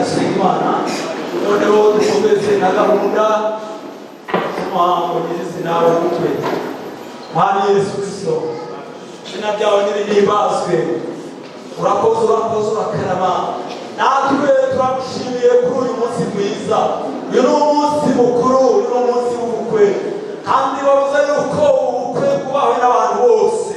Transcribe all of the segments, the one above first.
Imana noneho dukomeze na gahunda mwamugeze nawe umutwe Mwami Yesu Kristo izina ryawe nirihimbazwe urakoze urakarama natwe turagushimiye kuri uyu munsi mwiza uyu ni umunsi mukuru uyu ni umunsi w'ubukwe kandi bavuze yuko ubukwe bwubahwe n'abantu bose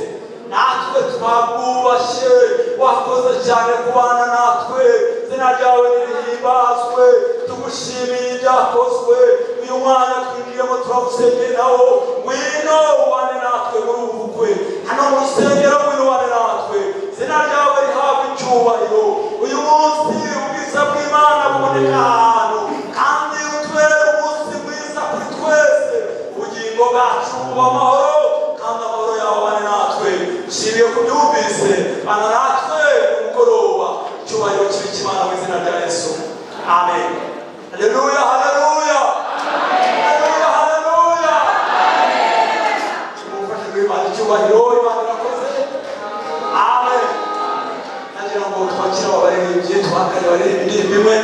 natwe twabwubashe wakoze cyane kubana natwe izina ryawe nirihimbazwe tugushimiye ibyakozwe uyu mwanya twinjiyemo turagusengeye nawo ngwino ubane natwe muri ubu bukwe hano mu rusengero ngwino ubane natwe izina ryawe rihabwe icyubahiro uyu munsi ubwiza bw'Imana buboneka ahantu kandi utubere umunsi mwiza kuri twese ubugingo bwacu buba amahoro kandi amahoro yawe abane natwe nshimiye kubyumvise bana natwe umugoroba icyubahiro kibe cy'Imana mu izina rya Yesu amen. Haleluya haleluya haleluya haleluya mufashe kw'Imana icyubahiro Imana irakoze amen. Nagira ngo twakira abaririmbyi twakare baririmba indirimbo imwe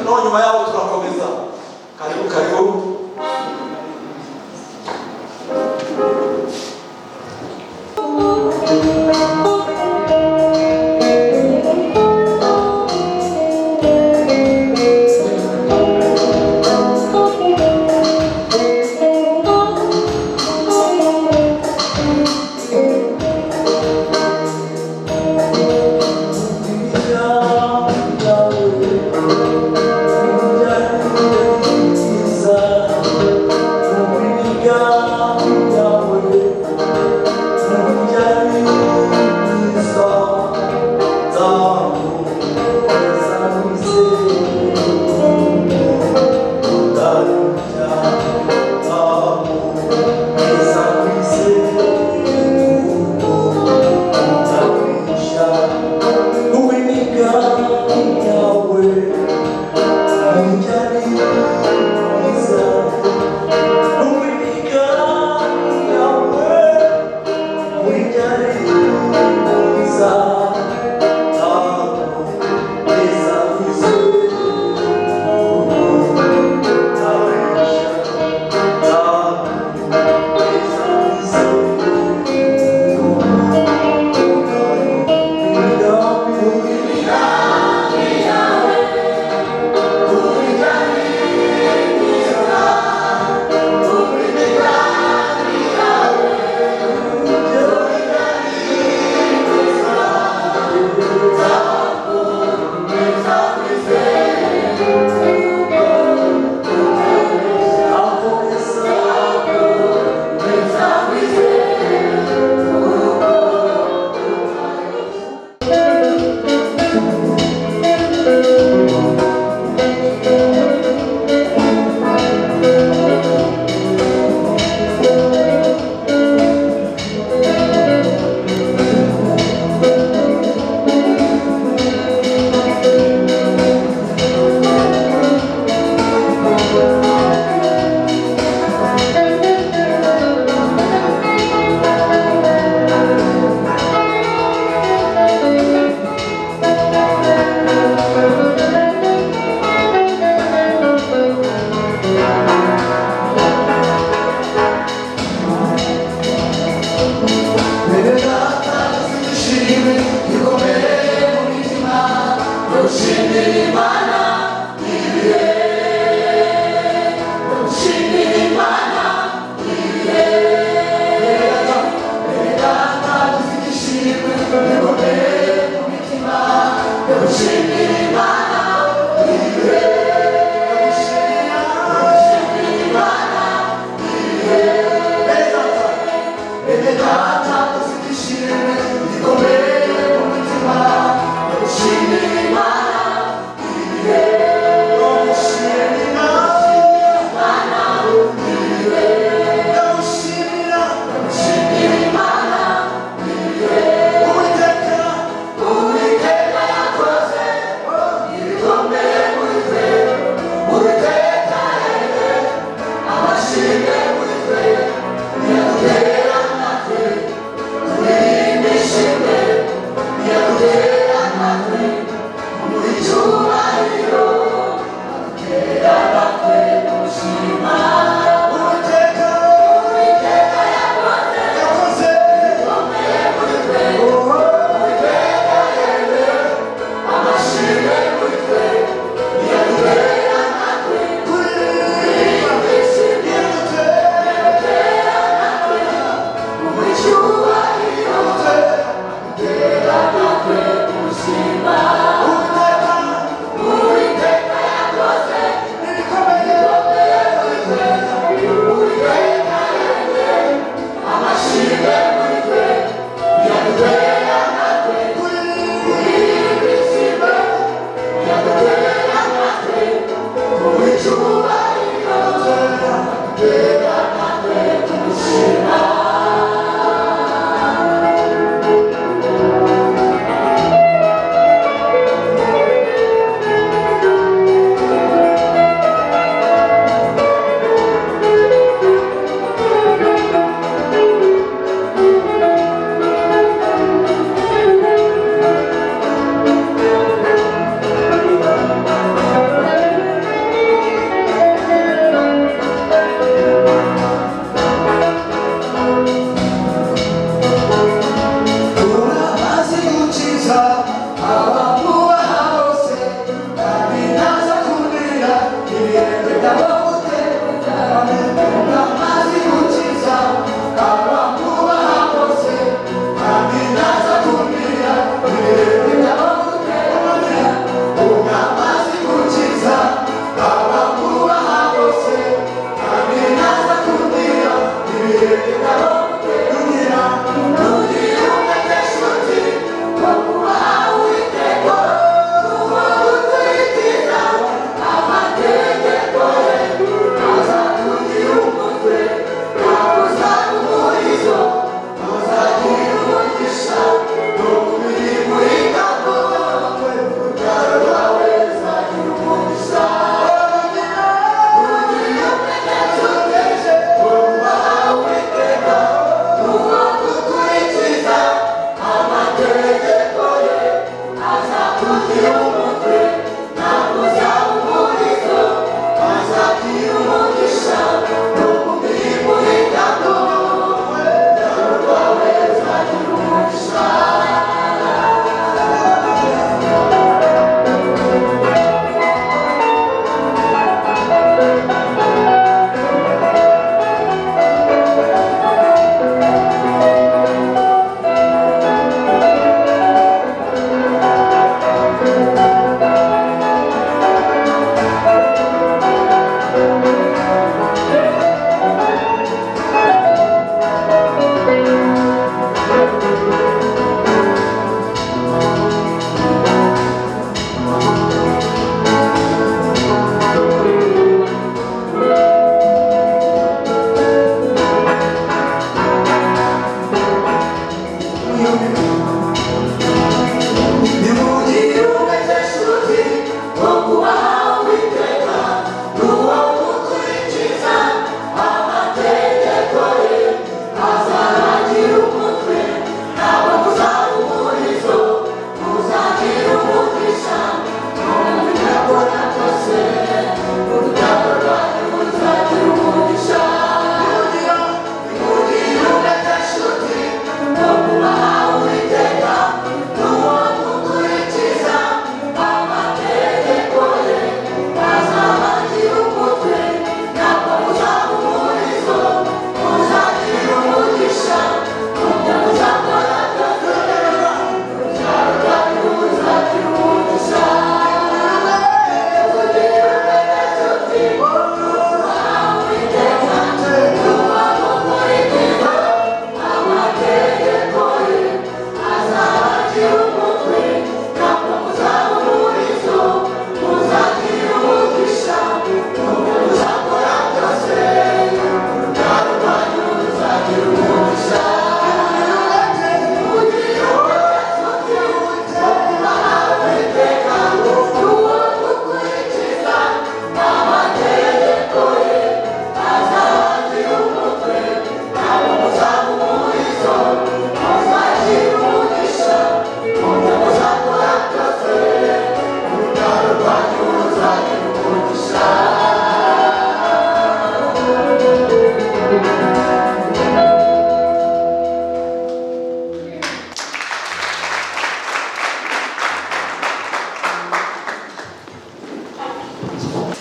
no nyuma yaho turakomeza karibu karibu.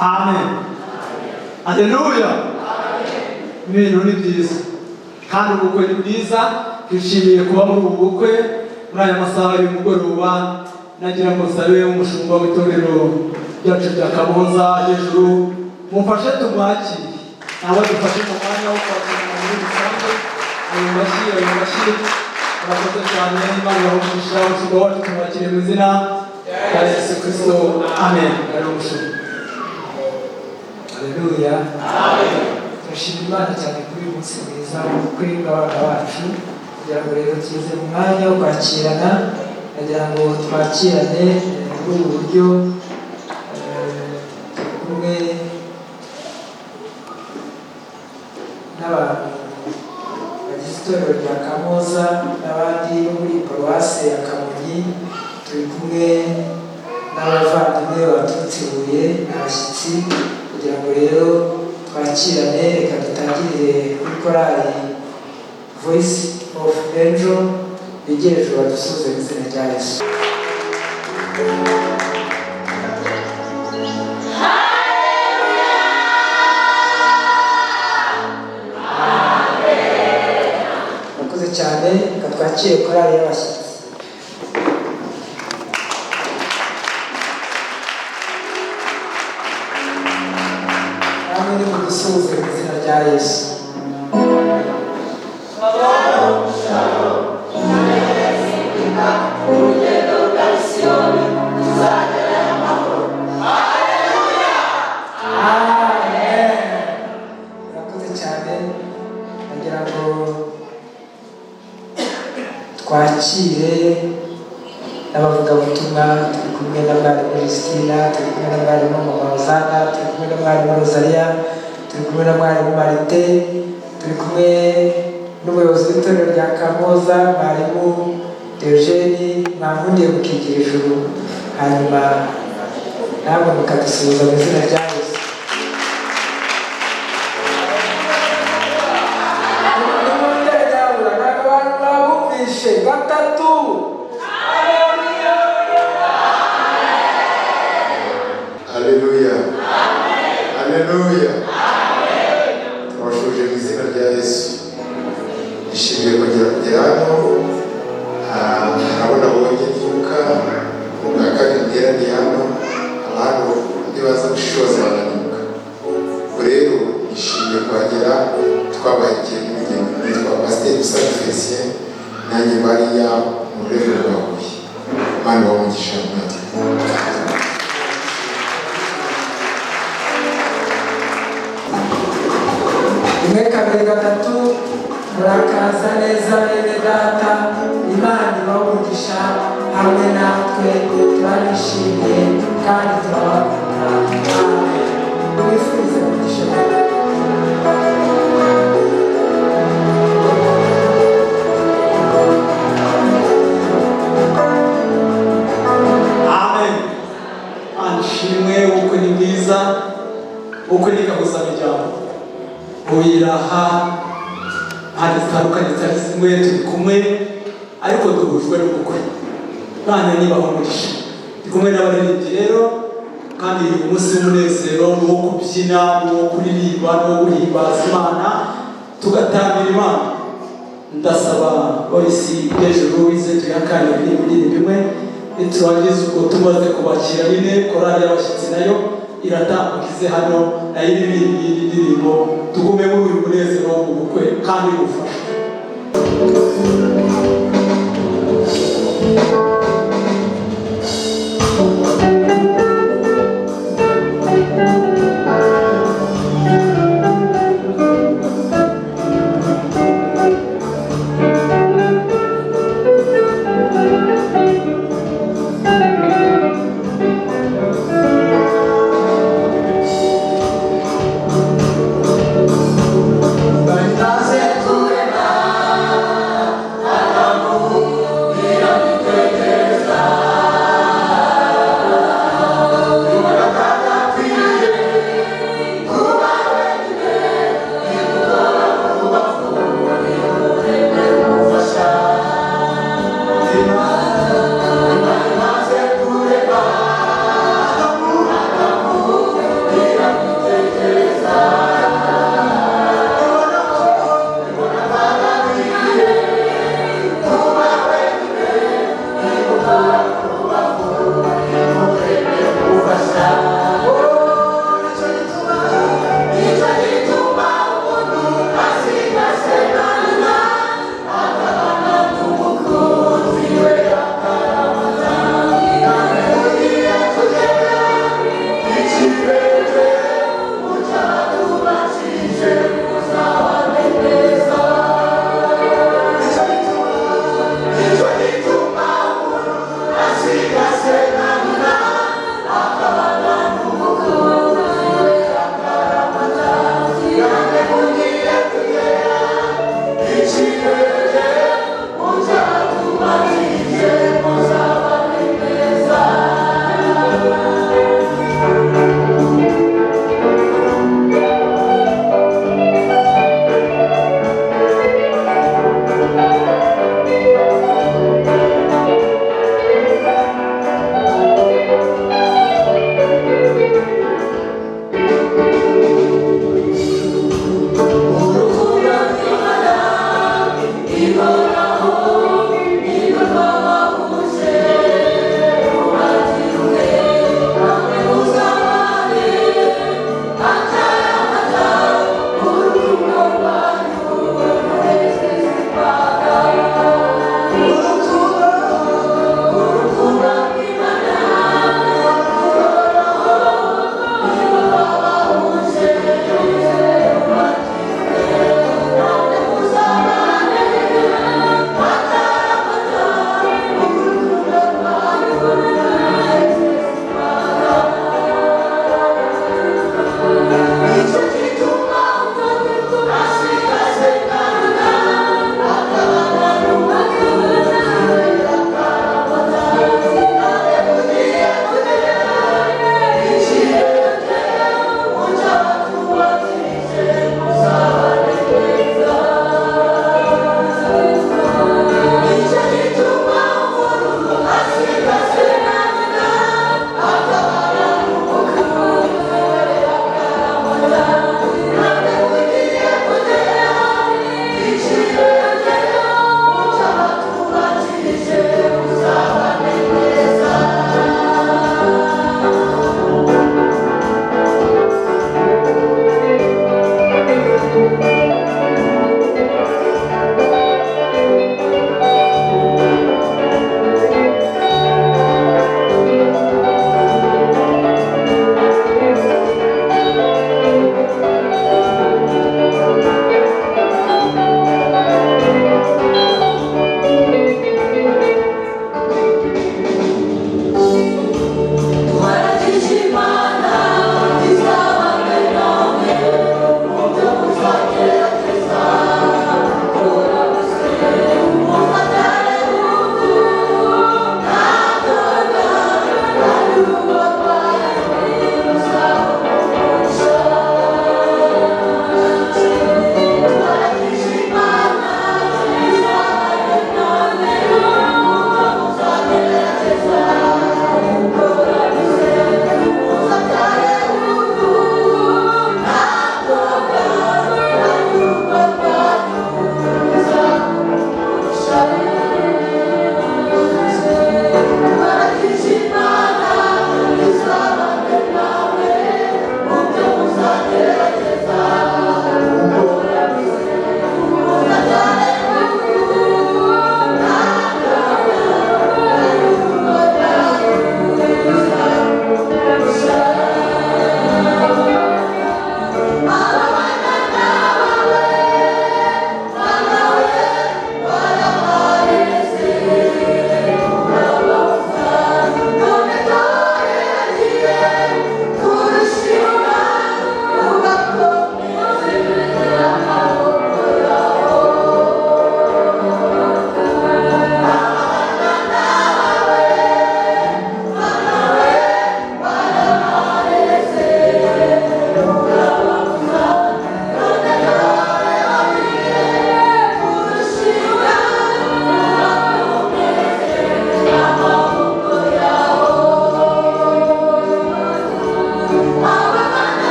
Amen. Haleluya. Ibintu ni byiza kandi ubukwe ni bwiza. Twishimiye kuba muri ubu bukwe muri aya masaha y'umugoroba. Nagira ngo sabe umushumba w'itorero ryacu rya Kaboza hejuru mufashe tumwakire, nabo dufashe mu mwanya wo kwakira muri rusange. Ayo mashyi murakoze cyane. Imana yahugisha umushumba wacu, tumwakire mu izina rya Yesu Kristo. Amen. Haleluya. Turashimira Imana cyane kuri uyu munsi mwiza w'ubukwe bw'abana bacu, kugira ngo rero tugeze mu mwanya wo kwakirana. Nagira ngo twakirane muri ubu buryo, kumwe n'abantu bagize itorero rya Kamoza n'abandi bo muri paruwase ya Kamonyi. Turi kumwe n'abavandimwe baturutse i Huye, abashyitsi, kugira ngo rero twakirane. Reka dutangirire kuri korali Voice of Angel bigereje badusuze mu izina rya Yesu. Murakoze cyane. Reka twakire korali y'abashyitsi. Namwe ni mudusuze mu izina rya Yesu. Twakire n'abavugabutumwa. Turi kumwe na mwarimu Justina, turi kumwe na mwarimu Mama Rosana, turi kumwe na mwarimu Rosalia, turi kumwe na mwarimu Marite, turi kumwe n'umuyobozi w'itorero rya Kamoza mwarimu Eugene. Mwankundiye mukigira ijuru. hanyuma namwe mukadusuhuza mu izina rya Yesu. Nimwongere nyabura ntabwo abantu babumvishe gatatu. Haleluya. Haleluya. Turabashuje mu izina rya Yesu. Nishimiye kugera hano. Urabona abonye iduka ubwa kabiri nteraniye hano, abantu ntibaza gushishoza bananibuka. Ubwo rero nishimiye kuhagera, twabaherekeye n'urugendo rwitwa Pasiteri Musabye Felicien, nanjye bariya mu rurembo rwa Huye. Imana ibahe natwe. Rimwe kabiri gatatu, murakaza neza bene data. Imana ibahe hamwe natwe, turabishimiye kandi turabakunda. Amen. Mwifurize umugisha. Amen. Anshimwe ubukwe ni bwiza, ubukwe ni kabuza miryango. Uyiraha hari zitandukanye zitari zimwe turi kumwe ariko duhujwe n'ubukwe. Bana niba umugisha. Ndi kumwe n'abaririmbyi rero kandi umunsi w'umunezero ni uwo kubyina, ni uwo kuririmba, ni uwo guhimbaza Imana, tugatambira Imana. Ndasaba Boyisi hejuru wize tuyakanira indirimbo imwe, niturangiza ubwo tumaze kubakira nyine korali y'abashyitsi nayo iratambukize hano nayo iririmba iyi ndirimbo, tugume muri uyu munezero w'ubukwe kandi bufasha. Thank you.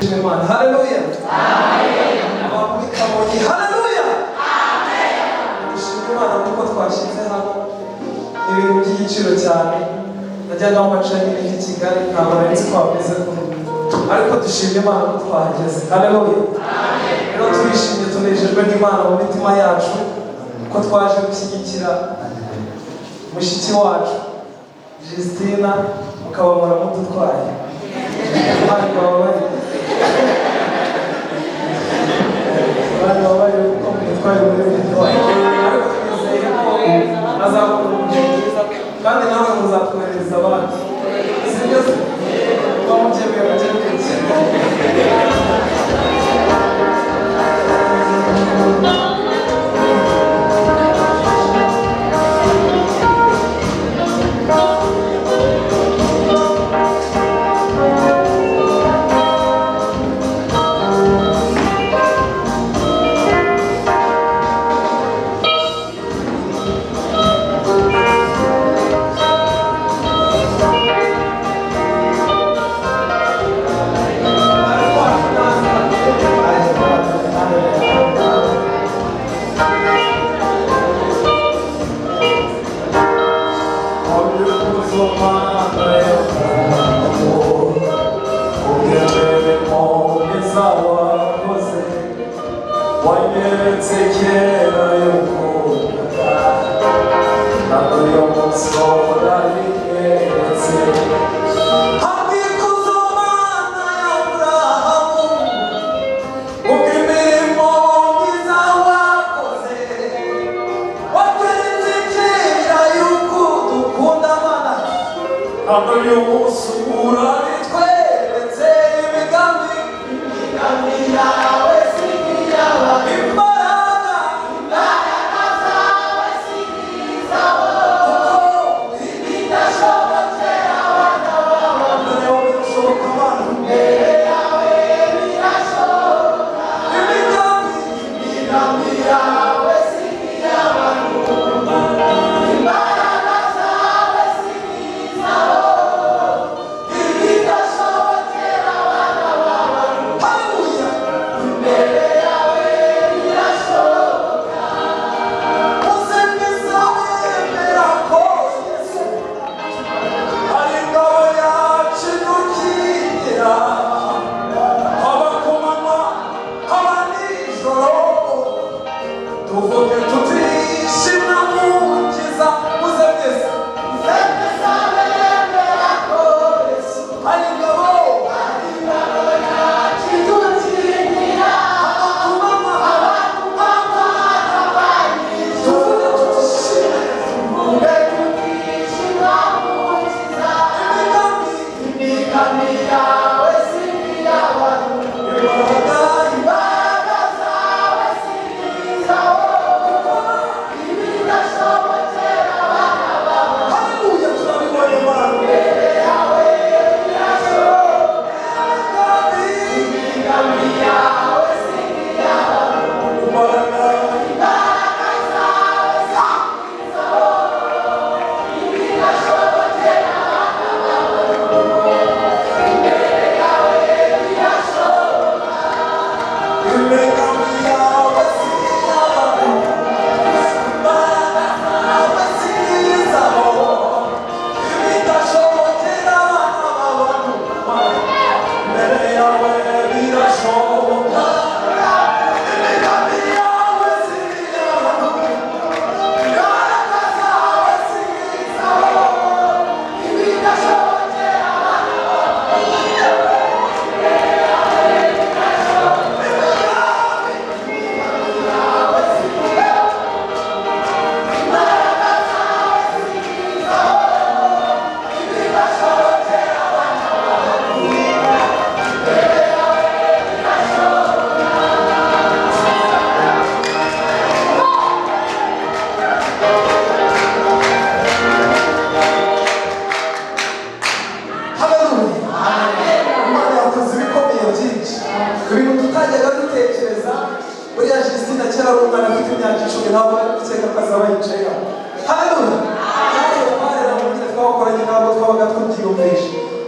dushime Imana. Haleluya. Amen. Abakuri Kamonyi. Haleluya. Amen. Dushime Imana kuko twashyize hano ibintu by'igiciro cyane. Najyaga mu macani y'iki Kigali ntabwo nari nzi ko hameze ariko dushime Imana ko twahageze. Haleluya. Amen. Rero turishimye tunejejwe n'Imana mu mitima yacu ko twaje gushyigikira mushiki wacu Justina mukabamura mudutwaye. Imana ibabarire. Imana ibabarire kuko mudutwaye muri mudutwaye. Ariko twizeye ko azakora urugendo rwiza kandi nawe muzatwohereza abandi. Sibyo se? Kuba mubyemeye mubyemeye.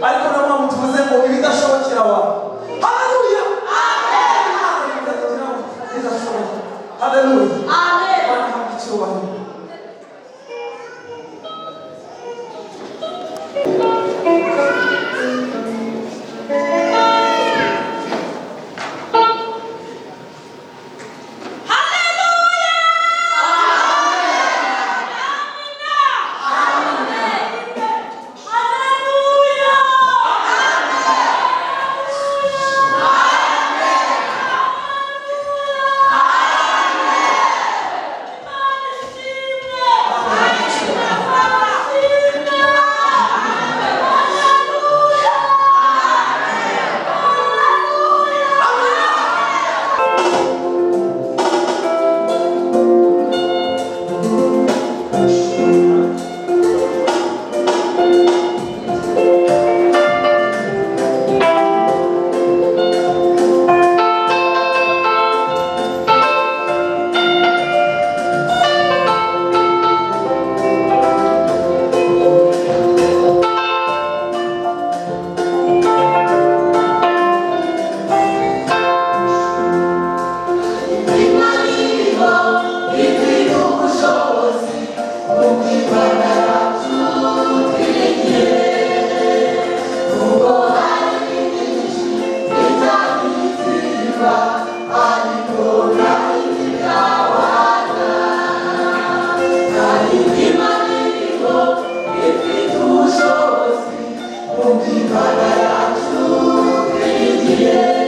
Ariko na mpamvu tuvuze ngo ibidashobokera abantu. Haleluya. Shut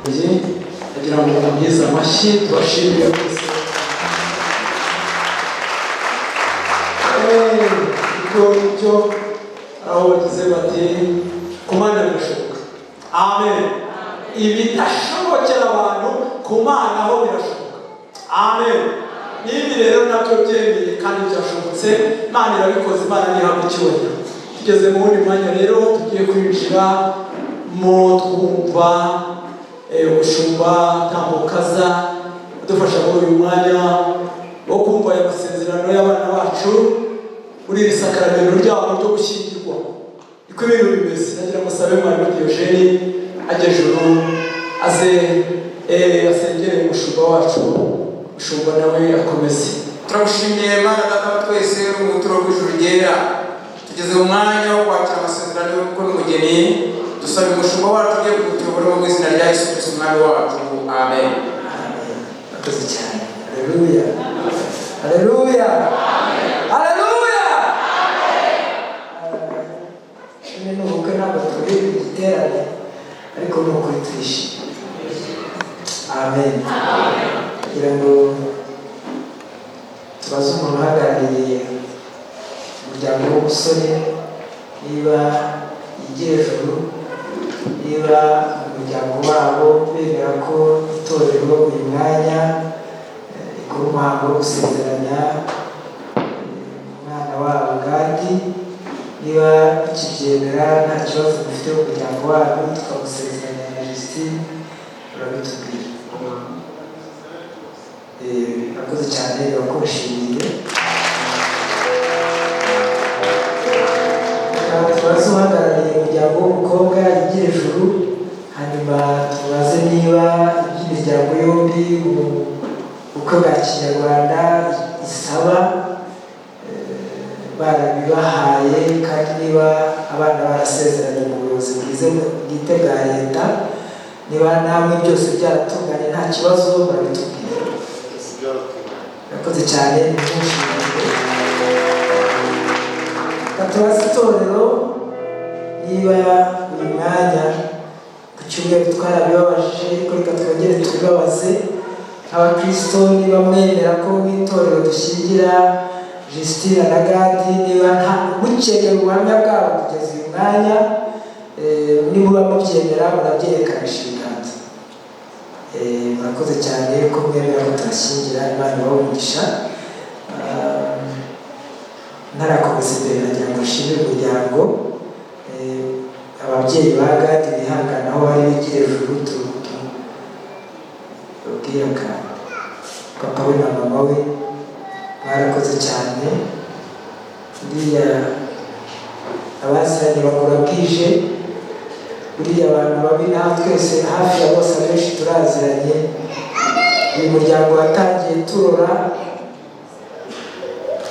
baramukumbuye kugira ngo mugeze amashyi tubashimire mwese. Ibyo aho bagize bati ku Mana birashoboka. Amen. Ibidashobokera abantu ku Mana ho birashoboka. Amen. Nibi rero nabyo byemeye kandi byashobotse, Imana irabikoze, Imana nihabwa icyubahiro. Tugeze mu wundi mwanya rero tugiye kwinjira mu twumva umushumba Tambukaza udufasha muri uyu mwanya wo kumva aya masezerano y'abana bacu muri iri sakaramento ryabo ryo gushyingirwa. Niko ibintu bimeze. Nagira ngo sabe mwarimu Diogene ajye ejuru aze asengere umushumba wacu, umushumba nawe akomeze. Turagushimiye Mana Data wa twese uri mu buturo bw'ijuru ryera. Tugeze mu mwanya wo kwakira amasezerano y'ubukwe n'umugeni. Dusaba umushumba wacu ugiye kutuyobora mu izina rya Yesu Kristo umwami wacu. Amen. Akoze cyane. Haleluya. Haleluya. Haleluya. Ni n'ubukwe ntabwo turi igiterane ariko ni ukuri twishimye. Amen. Kugira ngo tubaze umuntu uhagarariye umuryango w'umusore niba yigira ejuru, niba umuryango wabo bemera ko itorero uyu mwanya ikora umuhango wo gusezeranya umwana wabo Gadi, niba bikibyemera nta kibazo dufite mu muryango wabo tukagusezeranya na Justine, urabitubwira. Akoze cyane bakushimiye. Tubaze uhagarariye umuryango w'umukobwa yigira ejuru, hanyuma tubaze niba iby'imiryango yombi mu bukwe bwa kinyarwanda isaba barabibahaye, kandi niba abana barasezeranye mu buyobozi bwite bwa leta, niba namwe byose byaratunganye nta kibazo barabitubwira. Yakoze cyane nimushimire. Tubaze itorero niba uyu mwanya ku cyumweru twarabibabajije, ariko reka twongere tubibabaze abakristo niba mwemera ko mu itorero dushyingira Justine na Gadi, niba nta mukeneye ubuhamya bwabo kugeza uyu mwanya, niba mubyemera murabyerekanisha ibiganza. Murakoze cyane ko mwemera ko turashyingira, Imana ibahe umugisha. Ntarakomeza imbere nagira ngo nshimire umuryango, ababyeyi ba Gadi bihangana aho bari bigira ejuru, tubwira ka papa we na mama we barakoze cyane. Buriya abaziranye bakora bwije, buriya abantu babi naho twese hafi ya bose abenshi turaziranye. Uyu muryango watangiye turora,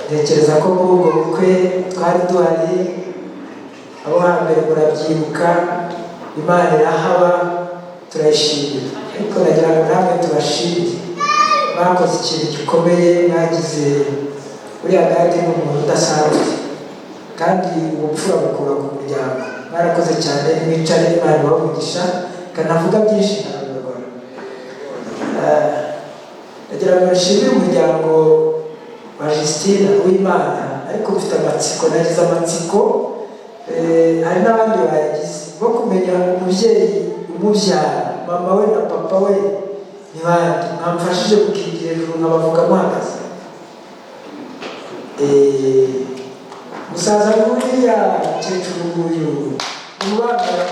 ntekereza ko muri ubwo bukwe twari duhari, abo hambere murabyibuka, Imana irahaba turayishimira. Ariko nagira ngo namwe tubashimire, bakoze ikintu gikomeye, mwagize uriya Gadi ni umuntu udasanzwe kandi ubupfura bukura ku muryango. Mwarakoze cyane, mwicare, Imana ibahe umugisha. Kanavuga byinshi ntabibagora. Nagira ngo nshimire umuryango wa Justine w'Imana, ariko mfite amatsiko, nagize amatsiko, hari n'abandi bayagize bo kumenya umubyeyi umubyara, mama we na papa we ni bande, mwamfashije gukigira ejuru nkabavuga muhagaze. Musaza nguriya mukecuru nguyu umubambara.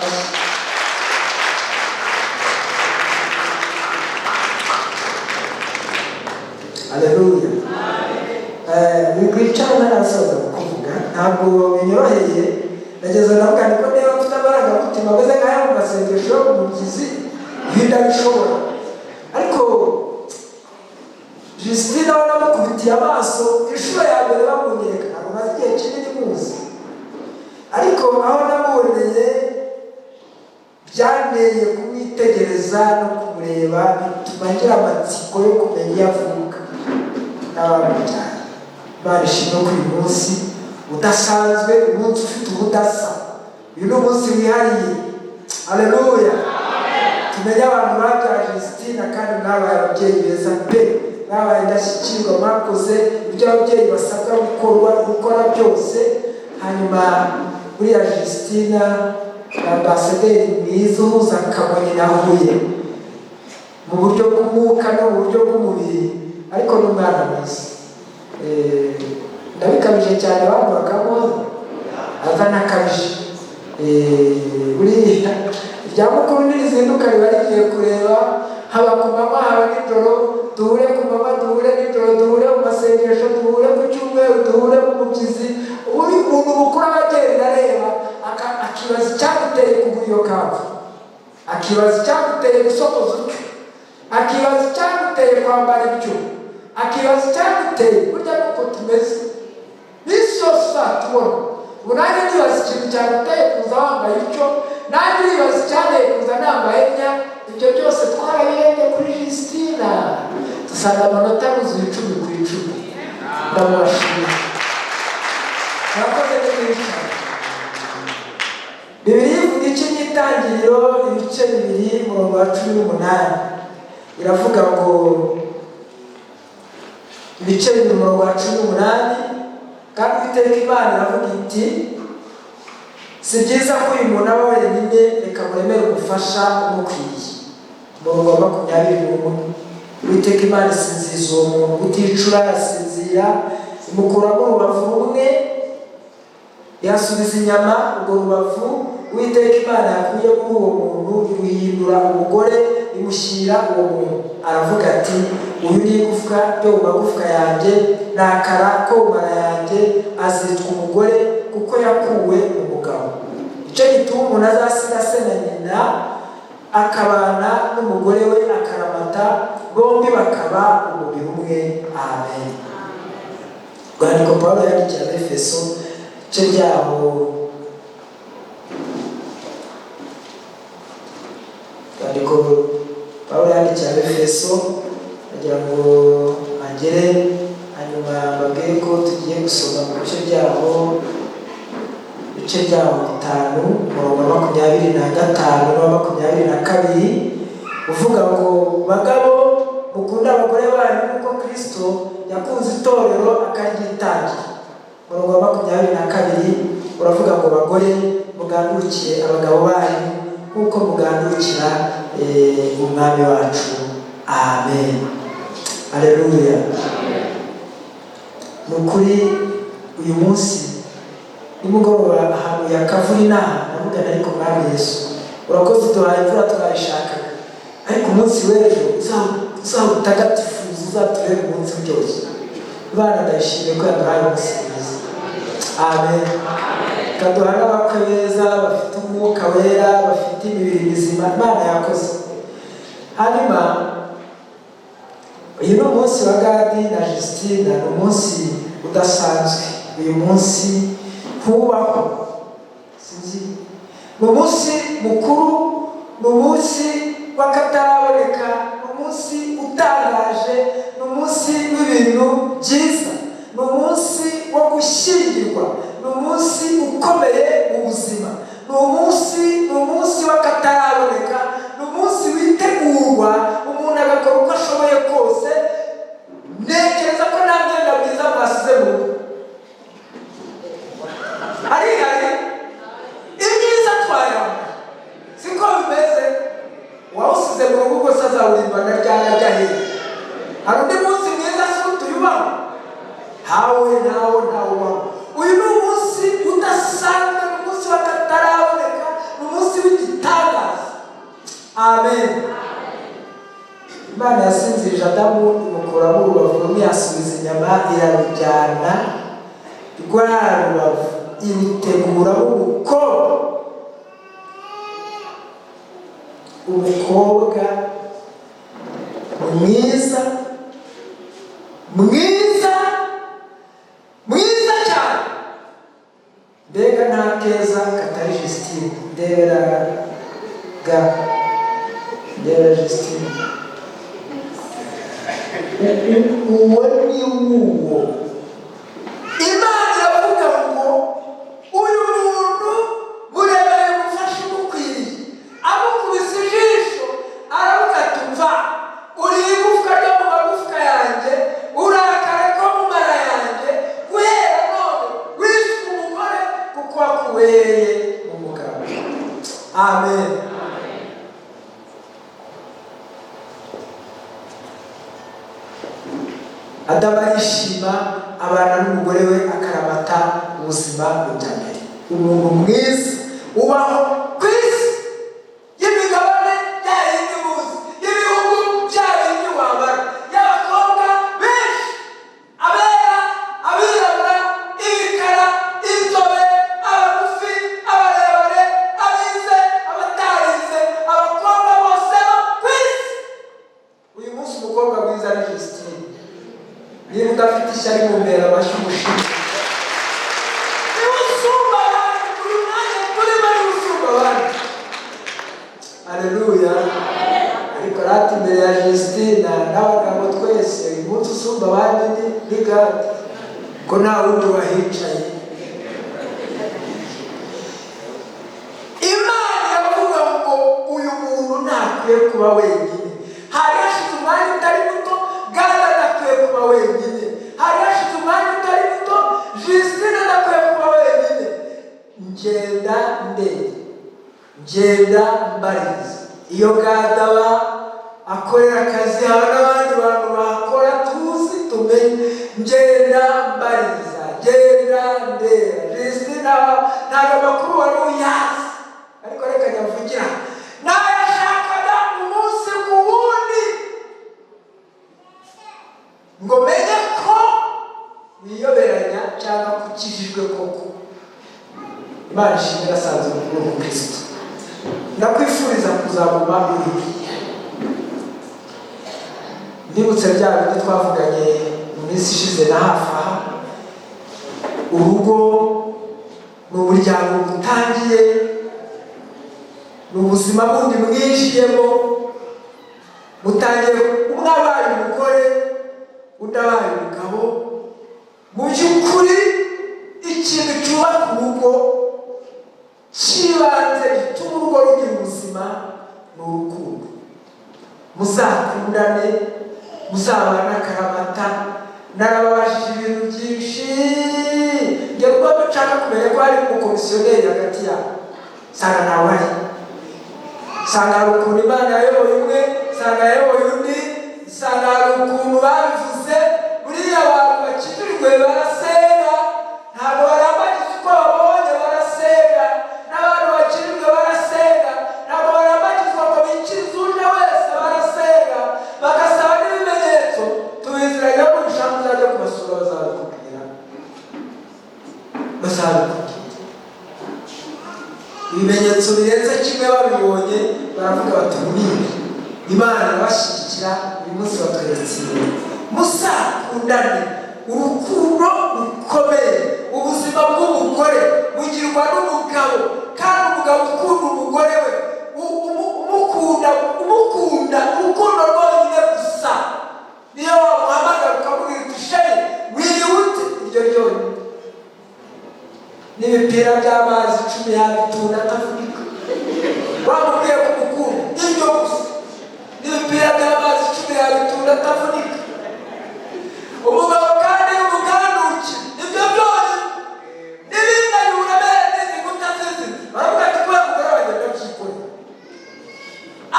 Haleluya. Wicara ntarasoza kuvuga, ntabwo binyoroheye. Nageze navuga niko niba mfite amarangamutima ameze nk'aya mu masengesho yo mu mubyizi ndabishobora. Ariko Justine aho namukubitiye amaso inshuro ya mbere bamunyereka, ntabwo maze igihe kinini muzi, ariko aho namuboneye byanteye kumwitegereza no kumureba, bituma ngira amatsiko yo kumenya iyo avuka n'abamujyanye. Imana ishimwe ko uyu munsi udasanzwe, umunsi ufite ubudasa, uyu ni umunsi wihariye. Haleluya. tumenye abantu babyaje Justina kandi mwabaye ababyeyi beza pe, mwabaye indashyikirwa, mwakoze ibyo ababyeyi basabwa gukora byose. Hanyuma buriya Justina ambasaderi mwiza uhuza Kamonyi na Huye mu buryo bw'umwuka no mu buryo bw'umubiri, ariko n'umwana mwiza. Ndabikabije cyane abantu bakamuzi ava n'akabije. Buriya irya mukuru n'irizinduka riba rigiye kureba, haba ku mama haba nijoro, duhure ku mama duhure nijoro, duhure mu masengesho, duhure ku cyumweru, duhure mu mubyizi. Uri umuntu mukuru aba agenda areba akibaza icyaguteye kugura iyo kanzu, akibaza icyaguteye gusokoza utyo, akibaza icyaguteye kwambara ibyo, akibaza icyaguteye. Burya nuko tumeze n'isi yose uzatubona. Ubu nanjye nibaza ikintu cyaguteye kuza wambaye icyo, nanjye nibaza icyanteye kuza nambaye nya. Ibyo byose twarabirebye kuri Justina, dusanga amanota yuzuye 10/10. Ndamubashimira. Mwakoze neza. Bibiliya ivuga iki n'itangiriro ibice 2 umurongo wa 18. Iravuga ngo ibice 2 umurongo wa 18, kandi Uwiteka Imana iravuga iti si byiza ko uyu muntu aba wenyine, reka muremere umufasha umukwiye. Umurongo wa 21, Uwiteka Imana isinziriza uwo muntu uticura, arasinzira, imukuramo urubavu rumwe, yasubiza inyama urwo rubavu Uwiteka Imana yakuye muri uwo muntu iruhindura umugore, imushyira uwo muntu. Aravuga ati uyu ni igufwa ryo mu magufwa yanjye, ni akara ko mu mara yanjye, azitwa umugore kuko yakuwe mu mugabo. Icyo gituma umuntu azasiga se na nyina akabana n'umugore we akaramata, bombi bakaba umubiri umwe. Amen. Rwandiko Pawulo yandikiye Abefeso igice ryaho rwandiko Pawulo yandikiye Abefeso agira ngo agere, hanyuma mbabwire ko tugiye gusoma mu bice byaho 5 umurongo wa 25 na 22, uvuga ngo bagabo mukunda abagore banyu kuko Kristo yakunze itorero akaryitangira. Umurongo wa 22 uravuga ngo bagore mugandukire abagabo banyu kuko mugandukira umwami wacu. Amen. Haleluya. Nukuri uyu munsi nimugoroba ahantu yakavura inaha navugana ariko mwami Yesu urakoze uduhaye imvura twayishakaga, ariko umunsi w'ejo uzawutagatifuza, uzatubere umunsi uryoshye. Bana ndashimye ko yaduhaye umunsi mwiza. Amen. Kaduha n'abakwe beza bafite umwuka wera, bafite imibiri mizima. Imana yakoze. Hanyuma uyu ni umunsi wa Gadi na Justina, ni umunsi udasanzwe. Uyu munsi ntubaho, sinzi, ni umunsi mukuru, ni umunsi w'akataraboneka, ni umunsi utangaje, ni umunsi w'ibintu byiza, ni umunsi wo gushyingirwa, ni umunsi ukomeye mu buzima, ni umunsi w'akataraboneka, ni umunsi witegurwa umuntu agakora uko ashoboye kose. Ntekereza ko nta myenda myiza mwasize mu rugo. Hari ibyiza twayambaye, siko bimeze. Wawusize mu rugo gusa azawurimbana ryajya hehe? Hari undi munsi mwiza si utuyubaho? Ntawo ubaho. Uyu ni umunsi udasanzwe, ni umunsi w'akataraboneka, ni umunsi w'igitangaza. Amen. Imana yasinzirije Adamu imukuramo urubavu rumwe, yasubiza inyama irarujyana, rwa rubavu iruteguramo umukobwa mwiza cyane. Mbega nta keza katari Justina. Ndebera Justina, uwo ni uwo. Imana iravuga ngo uyu muntu murebere umufasha umukwiriye, amukubise ijisho Adamu arishima abana n'umugore we akaramata ubuzima bujyambere. Umuntu mwiza ubaho ku isi y'imigabane yayindi muzi, y'ibihugu byayindi wabara, y'abakobwa benshi, abera, abirabura, ibikara, inzobe, abagufi, abarebare, abize, abatarize, abakobwa bose bo ku isi. Uyu munsi umukobwa mwiza ni Justine. Niba udafite ishyari mu mbere amashyi umushimire. Niba usumba abandi kuri mwanya kuri bari usumba abandi. Haleluya. Ariko rati imbere ya Justine n'abagabo twese uyu munsi usumba abandi ni gati ko nta wundi wahicaye. Imana iravuga ngo uyu muntu ntakwiye kuba wenyine. Hari hashize umwanya utari muto Gada adakwiye kuba wenyine. Hari hashize umwanya utari muto Justine adakwiye kuba wenyine. Ngenda mbariza. Iyo Gada aba akorera akazi haba n'abandi bantu bakora tuzi tumenye. Ngenda mbariza, ngenda ndera. Justine ntabwo amakuru wari uyazi, ariko reka nyavugira nayashakaga umunsi ku wundi ngo menye ko wiyoberanya cyangwa ukijijwe koko. Imana ishimwe asanzwe mu bwoko Kristo. Ndakwifuriza kuzaguma uri. Ndibutse bya bindi twavuganye mu minsi ishize na hafi aha. Urugo ni umuryango utangiye, ni ubuzima bundi mwinjiyemo, mutangiye umwe abaye umugore undi abaye umugabo. Mu by'ukuri ikintu cyubaka urugo cy'ibanze gituma urugo rugira ubuzima ni urukundo. Muzakundane, muzabana akaramata. Narababajije ibintu byinshi njye kuba nshaka kumenya ko hari umukomisiyoneri hagati yabo. Sanga nawe ari, sanga hari ukuntu Imana yayoboye umwe, sanga yayoboye undi, sanga hari ukuntu babivuze. Buriya abantu bakijijwe barasenga, ntabwo barambagiza uko babonye, barasenga. N'abantu bakijijwe barasenga, ntabwo barambagizwa ngo bikirize uje wese, barasenga bagasaba n'ibimenyetso. Tubiziranya ko ushaka uzajya kubasura bazabikubwira. Ibimenyetso birenze kimwe babibonye baravuga bati nibi. Imana irabashyigikira uyu munsi batweretse imbere. Muzakundane, urukundo rukomeye. Ubuzima bw'umugore bugirwa n'umugabo, kandi umugabo ukunda umugore we umukunda urukundo rwonyine gusa. Niyo wamuhamagara ukamubwira uti sheri wiriwe ute, iryo ryonyine. N'ibipira by'amazi 10 yabitunda atavunika. Wamubwiye ko umukunda iryo gusa. N'ibipira by'amazi 10 yabitunda atavunika. Umugabo kandi umuganuki ibyo byose n'ibindi yurabera n'iziguta zizi. Baravuga ati kwa mugore bagenda byikora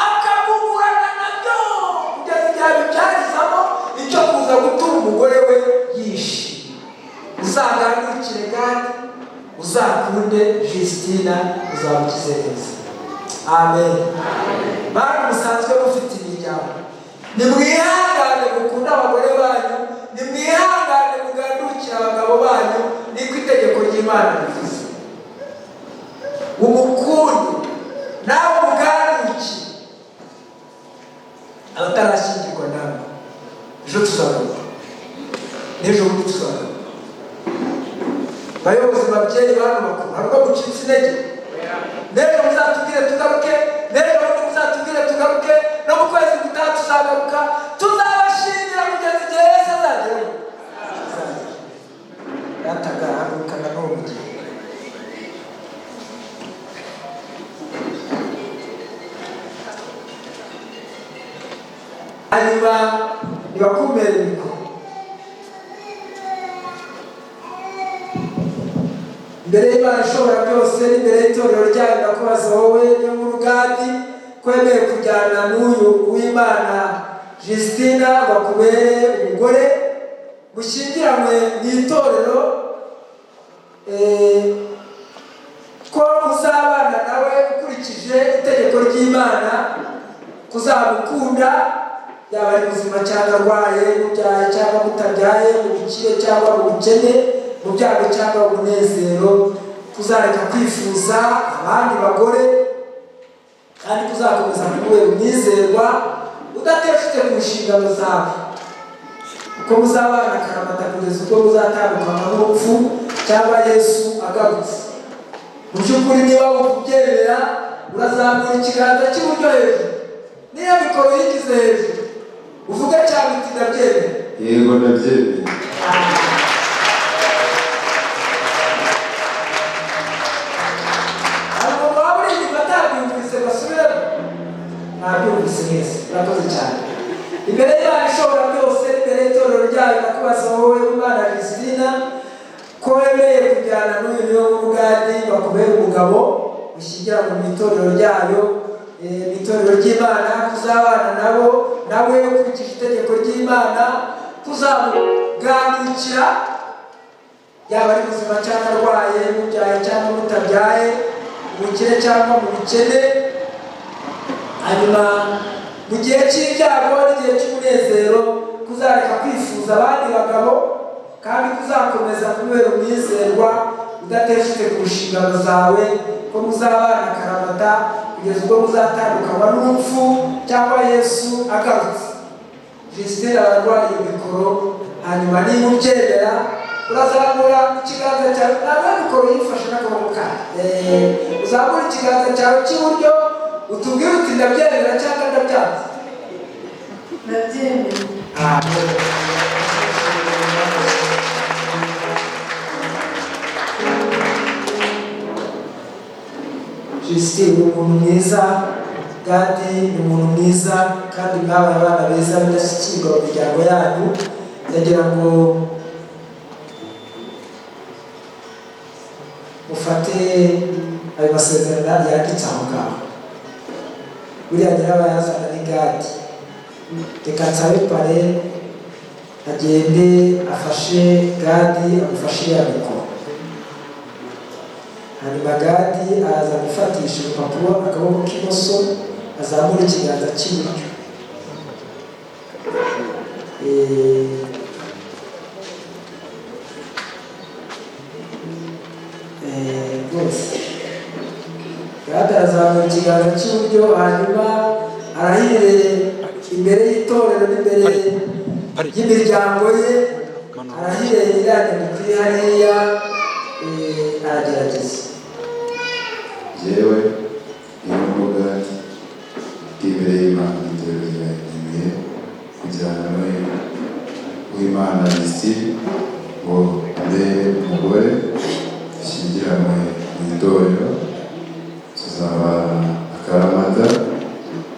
akagugurana nabyo kugeza igihe bibyarizamo icyo kuza gutuma umugore we yishima. Uzaganukire kandi uzakunde Justine, uzamukize neza. Amen. Bantu musanzwe mufite imiryango, nimwihangane mukunda abagore banyu, nimwihangane mugandukira abagabo banyu, niko itegeko ry'Imana rivuze. Umukunde nawe umuganduki. Abatarashyingirwa nawe ejo tuzagaruka, n'ejo bundi tuzagaruka. Bayobozi babyeyi bantu bakuru, ntabwo mucitse intege. N'ejo muzatubwire tugaruke, n'ejo bundi muzatubwire tugaruke, no mu kwezi gutaha tuzagaruka. Tuzabashingira kugeza igihe Yesu azageraho. Yatagaruka na n'ubu gihe. Hanyuma nibakumere mikoro. Imbere y'Imana ishobora byose, n'imbere y'itorero ryayo ndakubaza wowe niyo mu rugandi kwemeye kujyana n'uyu w'Imana Justine bakubere umugore mushyingiranywe mu itorero, ko muzabana nawe ukurikije itegeko ry'Imana, kuzamukunda yaba ari muzima cyangwa arwaye, mubyaye cyangwa mutabyaye, mu bukire cyangwa mu bukene, mu byago cyangwa mu munezero, kuzareka kwifuza abandi bagore, kandi kuzakomeza kubera umwizerwa udateshutse ku nshingano zawe, uko muzabana akaramata kugeza ubwo muzatandukana n'urupfu cyangwa Yesu agarutse. Mu by'ukuri niba ukubyemera urazamura ikiganza cy'iburyo hejuru, niyo mikoro yigize hejuru uvuge cyangwa uti ndabyemera. Yego ndabyemera. Ariko waba uri inyuma atabyumvise basubiremo, ntabyumvise neza. Urakoze cyane. Imbere y'Imana ishobora byose, imbere y'itorero ryayo ndakubaza wowe Imana Christina, ko wemeye kujyana n'uyu niwe w'ubugadi bakubera umugabo, ushyingiranwe mu itorero ryayo, mu itorero ry'Imana, kuzabana nabo nawe ukurikije itegeko ry'Imana, kuzamuganukira yaba ari muzima cyangwa arwaye, mubyaye cyangwa mutabyaye, umukire cyangwa mu bukene. Hanyuma mu gihe cy'ibyago n'igihe cy'umunezero, kuzareka kwifuza abandi bagabo, kandi kuzakomeza kubera umwizerwa udateshutse ku nshingano zawe, ko muzabana akaramata kugeza ubwo muzatandukanywa n'urupfu cyangwa Yesu agarutse. Christine abarwaye mikoro, hanyuma niba ubyemera urazamura ikiganza cyawe, ntabwo mikoro yifashe n'akaboko kawe, uzamura ikiganza cyawe cy'iburyo utubwire uti ndabyemera cyangwa ndabyanze. Ndabyemera. Christine ni umuntu mwiza, kandi ni umuntu mwiza, kandi mwabaye abana beza b'indashyikirwa mu miryango yanyu. Ndagira ngo mufate ayo masezerano yanditse aho ngaho. Buriya nyirabayazana ni Gadi. Reka nsabe pare agende afashe Gadi, amufashe ya mikoro. Hanyuma Gadi araza gufatisha urupapuro akaboko k'imoso, azamura ikiganza cy'iburyo. Rwose Gadi arazamura ikiganza cy'iburyo, hanyuma arahire imbere y'itorero n'imbere y'imiryango ye, arahire irangana kuri hariya, aragerageza. Jewe n'urubuga rw'imbere y'Imana itorero ryagiye kujyana w'Imana Christine ngo abe umugore, dushyingiranwe mu itorero, tuzabana akaramata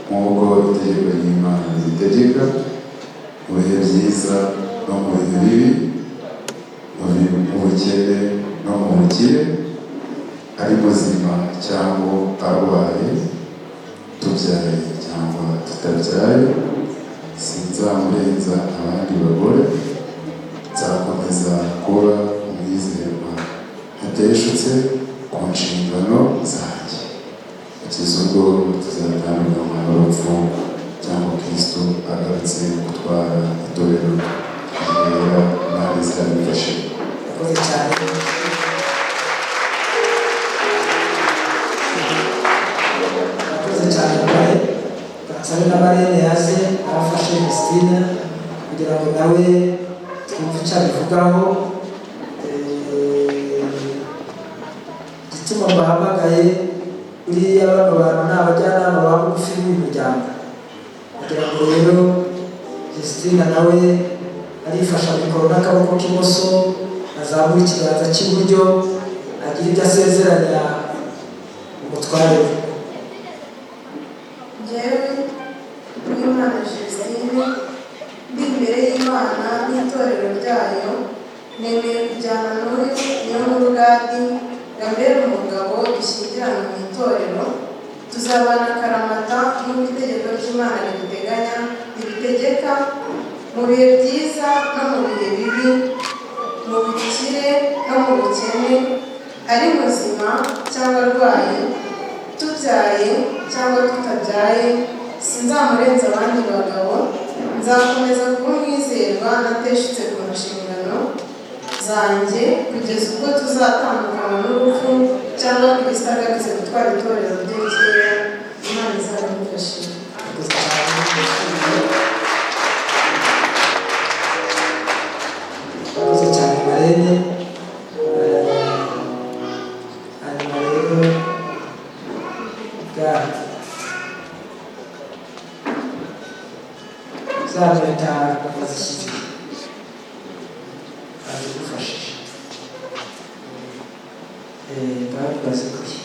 nk'uko itegeko ry'Imana ritegeka, mu bihe byiza no mu bihe bibi, mu bukene no mu bukire, ari muzima cyangwa arwaye, tubyaye cyangwa tutabyaye, sinzamurenza abandi bagore, nzakomeza kuba umwizerwa ntateshutse ku nshingano zanjye, kugeza ubwo tuzatandukanywa n'urupfu cyangwa Kristo agarutse gutwara itorero ryera. Imana izabifashe. Urakoze cyane. Urakoze cyane pare. Nsabe na Marene yaze abafashe Christine kugira ngo nawe twumve icyo abivugaho. Igituma mbahamagaye, buriya bano bantu ni abajyanama ba bugufi b'uyu muryango. Kugira ngo rero Christine nawe arifasha mikoro n'akaboko k'imoso, azamura ikiganza cy'iburyo, agira ibyo asezeranya umutware we. Njyewe n'Imana Christine, ndi imbere y'Imana n'itorero ryayo, nemeye kujyana n'uyu niyo w'ubugadi ngambere umugabo, dushyingiranwe mu itorero, tuzabana akaramata nk'uko itegeko ry'Imana ribitegeka, mu bihe byiza no mu bihe bibi, mu bukire no mu bukene, ari muzima cyangwa arwaye, tubyaye cyangwa tutabyaye, sinzamurenza abandi bagabo, nzakomeza kuba umwizerwa nateshutse ku nshingano zanjye kugeza ubwo tuzatandukana n'urupfu cyangwa Kristo agarutse gutwara itorero rye rikeya. Imana izabimufashe. Murakoze cyane Marene. Hanyuma rero za leta bazishyize bazigufashije bari bazikuye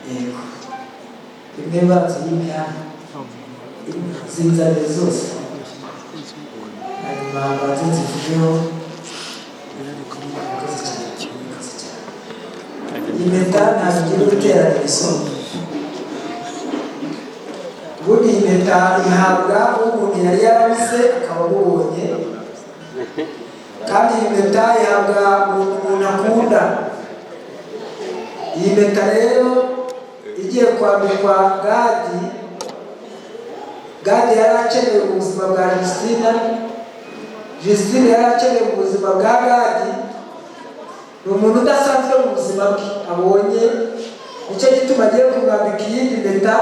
yego imwe baziyimya zinzane zose hanyuma baze zivugeho. Impeta ntabwo igiye guterana isoni. Ubundi impeta ihabwa umuntu yari yarabuze akaba amubonye, kandi iyi mpeta ihabwa umuntu akunda. Iyi mpeta rero igiye kwambikwa Gadi. Gadi yari akeneye mu buzima bwa Justina, Justina yari akeneye mu buzima bwa Gadi. Ni umuntu udasanzwe mu buzima bwe abonye, nicyo gituma agiye kumwambika iyindi mpeta.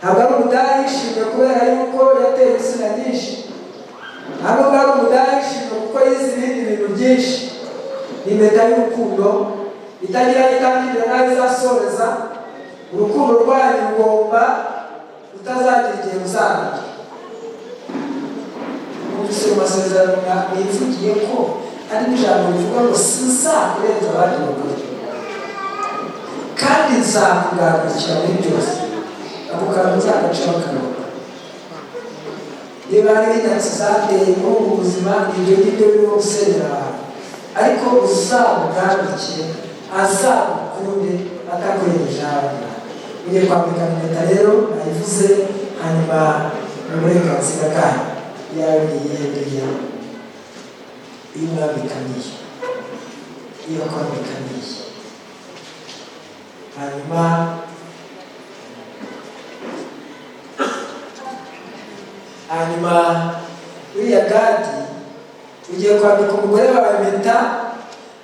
Ntabwo ari umudari yishimye kubera yuko yateye insina nyinshi, ntabwo ari umudari yishimye kuko yize ibindi bintu byinshi. Ni impeta y'urukundo itagira itangirira nawe izasoreza. Urukundo rwanyu rugomba utazagira igihe ruzabira. Numvise mu masezerano nivugiye ko ari n'ijambo rivuga ngo sinzakurenza abandi bagore kandi nzakugarukira muri byose. Ako kantu uzagacaho akaruhuka. Niba hari inyatsi zateye muri ubu buzima, ibyo ngibyo birimo gusenyera abantu, ariko uzamugarukire azamukunde atakurengeje abandi. Ugiye kwambikana impeta rero nayivuze, hanyuma mu burenganzira bwanyu yawe niyiyegeye iyo mwambikaniye, iyo kwambikaniye. Hanyuma uriya Gadi ugiye kwambika umugore wawe impeta.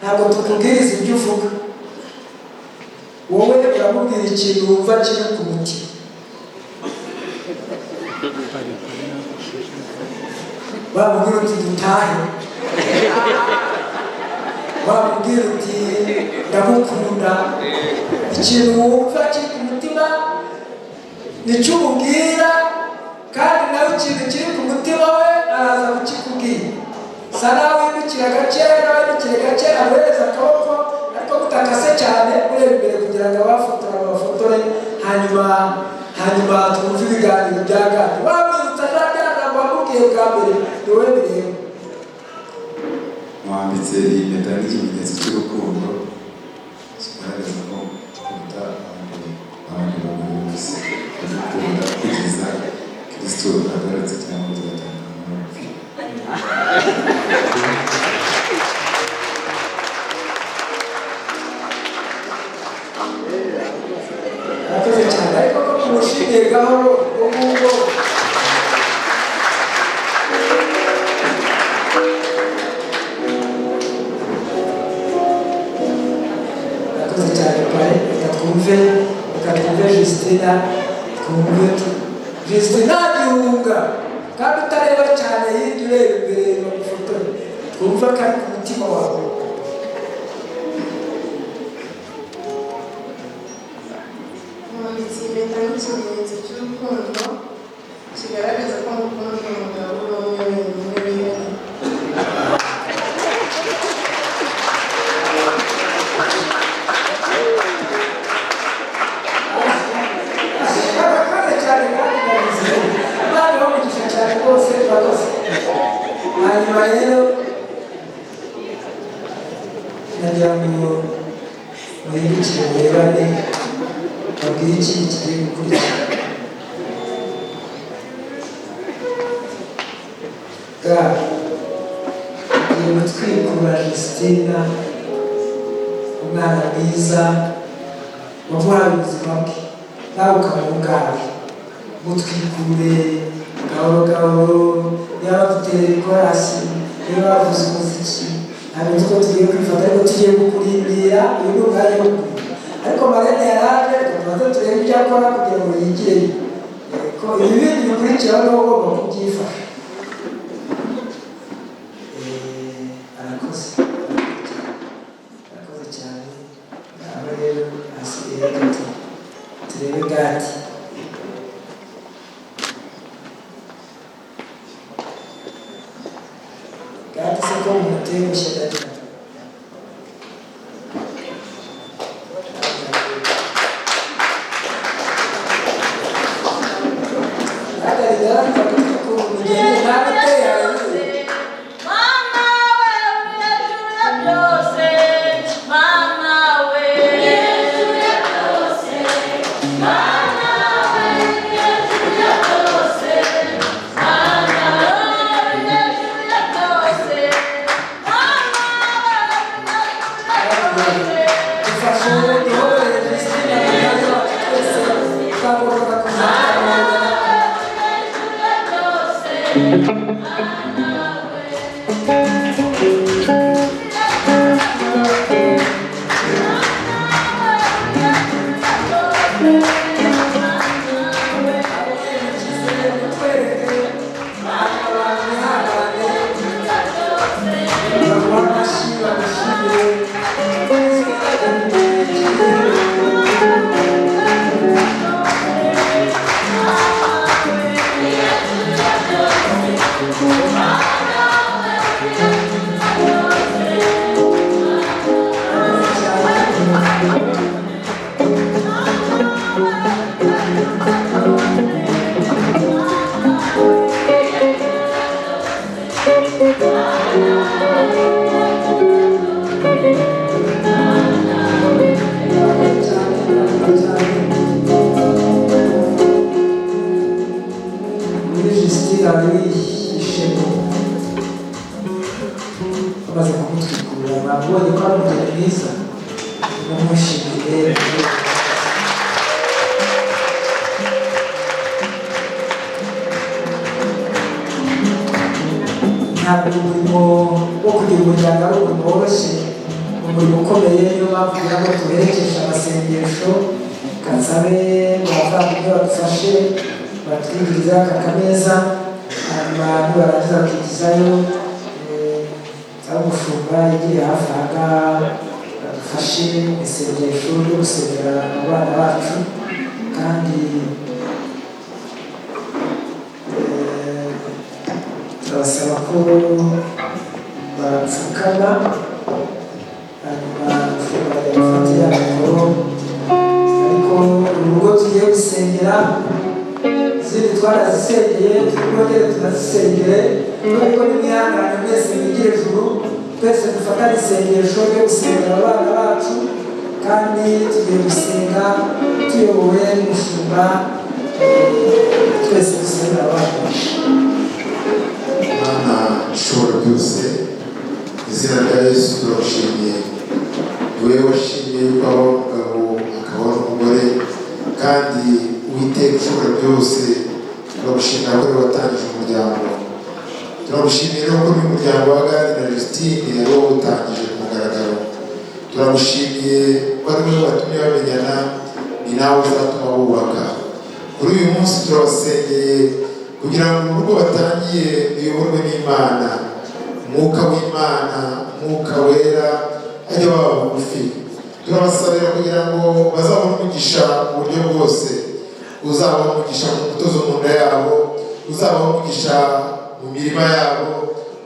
Ntabwo tukubwiriza ibyo uvuga, wowe uramubwira ikintu wumva kiri ku mutima. Wamubwira uti dutahe, wamubwira uti ndamukunda. Ikintu wumva kiri ku mutima nicyo umubwira, kandi nawe ikintu kiri ku mutima we araza kukikubwira. Sa nawe windukira gake, nawe windukire gake, aguhereza akaboko ariko mutakase cyane, ureba imbere kugira ngo abafotora bafotore. Hanyuma twumve ibiganiro bya Gadi. Wamwibutsa nta byagamba wamubwiye bwa mbere, ni wowe bireba. Mwambitse iyi mpeta nk'ikimenyetso cy'urukundo kigaragaza ko ukunda abandi bagore bose, ugukunda kugeza Kristo agarutse cyangwa tugatandukana n'urupfu. Murakoze cyane, ariko ko mumushingiye gahoro ubwo ngubwo. Murakoze cyane pare. Reka twumve Justina, twumve Justina gihunga kandi utareba cyane, hirya ureba imbere bagufotore. Twumve kari ku mutima wawe. Mwambitse impeta nk'ikimenyetso cy'urukundo kigaragaza ko mukunda umugabo n'umwe wenyine. Murakoze cyane kandi ndabizi. Imana ibamugisha cyane rwose, murakoze. Hanyuma rero nagira ngo muhindukire murebane, babwire ikintu kigiye gukurikira. bwayo tugiye gutwikura Justina, umwana mwiza wamuhaye ubuzima bwe nawe ukaba ubwawe. Mutwikure gahoro gahoro, niba dutera ikorasi, niba bavuze umuziki, ntabwo tuko tugiye kwifata ariko tugiye kukurindira uyu ni umwanya wo kurindira. Ariko Marene yaraje tumaze turebe ibyo akora kugira ngo yigireyo. Ko ibi bindi bikurikiraho niwo ugomba kubyifasha. Arakoze cyane. Aba rero hasigaye gato turebe Gati. Gati se ko umuteye gushyira umurimo wo kugira umuryango ari umurimo woroshye, umurimo ukomeye. Niyo mpamvu kugira ngo tuberekeje amasengesho, kansabe abavandimwe badufashe batwigiriza aka kameza, hanyuma nibarangiza bakigizayo cyangwa umushumba yegere hafi aha ngaha badufashe isengesho ryo gusengera abana bacu. Kandi turabasaba ko bapfukama, hanyuma bafatira mikoro. Ariko urugo tugiye gusengera, izindi twarazisengeye, twongere tunazisengere. Ariko nimwihangane mwese mwigire ijuru, twese dufatane isengesho ryo gusengera abana bacu. Kandi tugiye gusenga tuyobowe n'umushumba, twese dusengera abana bacu. Mana ishobora byose, izina rya Yesu turashimiye. Wowe washimiye yuko abaho umugabo akabaho n'umugore, kandi Uwiteka ushobora byose turagushimira ko watangije umuryango. Turagushimiye ko uyu muryango wa Gadi na Justine ari wowe utangije ku mugaragaro. Turagushimiye ko ari wowe watumye bamenyana, ni nawe uzatuma bubaka. Kuri uyu munsi turabasengeye kugira ngo urugo batangiye ruyoborwe n'Imana, Umwuka w'Imana, Umwuka wera ajya baba bugufi. Turabasabira kugira ngo bazabone umugisha mu buryo bwose. Uzabone umugisha mu mutozo mu nda yabo, uzabone umugisha mu mirima yabo,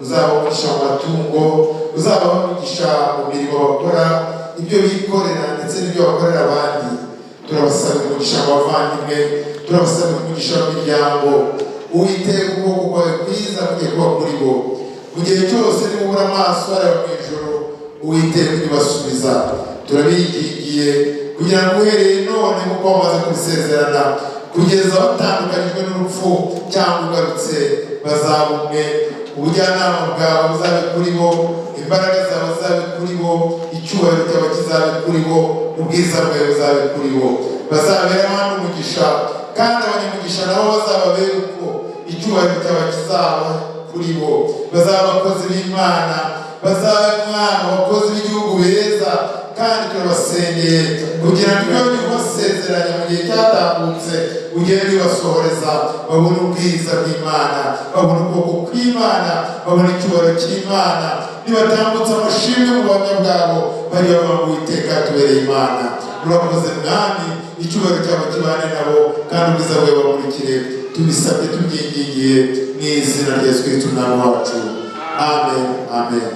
uzabone umugisha mu matungo, uzabone umugisha mu mirimo bakora, ibyo bikorera ndetse n'ibyo bakorera abandi. Turabasabira umugisha mu bavandimwe, turabasabira umugisha mu miryango. Uwiteka ukuboko kwawe kwiza kugiye kuba kuri bo. Mu gihe cyose nimubura amaso areba mu ijoro, Uwiteka ntibasubiza. Turabigiye kugira ngo uhereye none nk'uko wamaze kubisezerana, kugeza batandukanyijwe n'urupfu cyangwa ugarutse bazaba umwe. ubujyanama bwawe buzabe kuri bo, imbaraga zawe zabe kuri bo, icyubahiro cyawe kizabe kuri bo, ubwiza bwawe buzabe kuri bo. Bazabere abandi umugisha, kandi abanyamugisha nabo bazababere uko icyubahiro cyawe kizaba kuri bo. Bazaba abakozi b'Imana, bazaba abakozi b'igihugu beza, kandi turabasengeye kugira ngo ibyo bibasezeranye mu gihe cyatambutse ugende bibasohoreza, babone ubwiza bw'Imana, babone ukuboko kw'Imana, babone icyubahiro cy'Imana. Nibatambutse amashimwe mu buhamya bwabo, bari bavuga ngo Uwiteka yatubereye Imana. Urakoze Mwami, icyubahiro cyawe kibane nabo, kandi ubwiza bwawe bamurikire. Tubisabye tubyingingiye mu izina rya Yesu Kristo Umwami wacu. Amen, amen.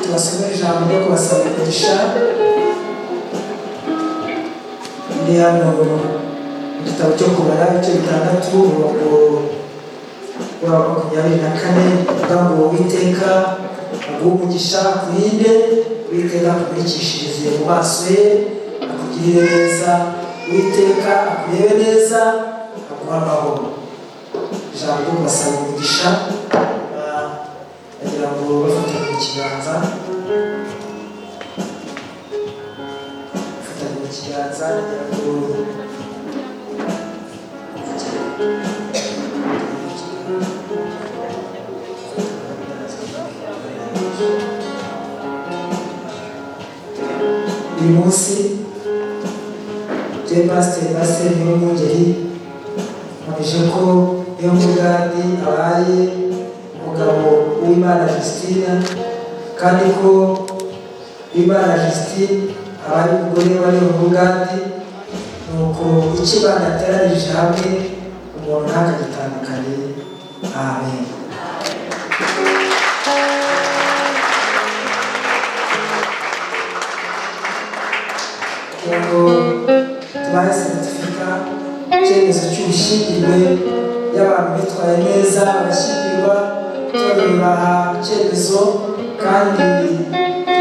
Tubasomere ijambo ryo kubasaba umugisha. Ndi hano mu gitabo cyo kubara ibice 6 umurongo wa 24 uvuga ngo Uwiteka aguhe umugisha, akurinde, Uwiteka akumurikishirize mu maso ye, akugirire neza, Uwiteka akurebe neza, aguhe amahoro. Ijambo ryo kubasaba umugisha, kugira ngo bafatanye mu kiganza, kugira ngo uyu munsi Pasiteri Niyomwungeri nkomeje ko Niyomugadi abaye umugabo w'Imana Justina, kandi ko Imana Justine abaye umugore wa Niyomugadi, nuko icyo Imana yateranirije hamwe umuntu ntakagitandukanye. Amen. Ngo tubahe seritifika, icyemezo cy'ubushyingirwe y'abantu bitwaye neza barashyingirwa, tubaha icyemezo, kandi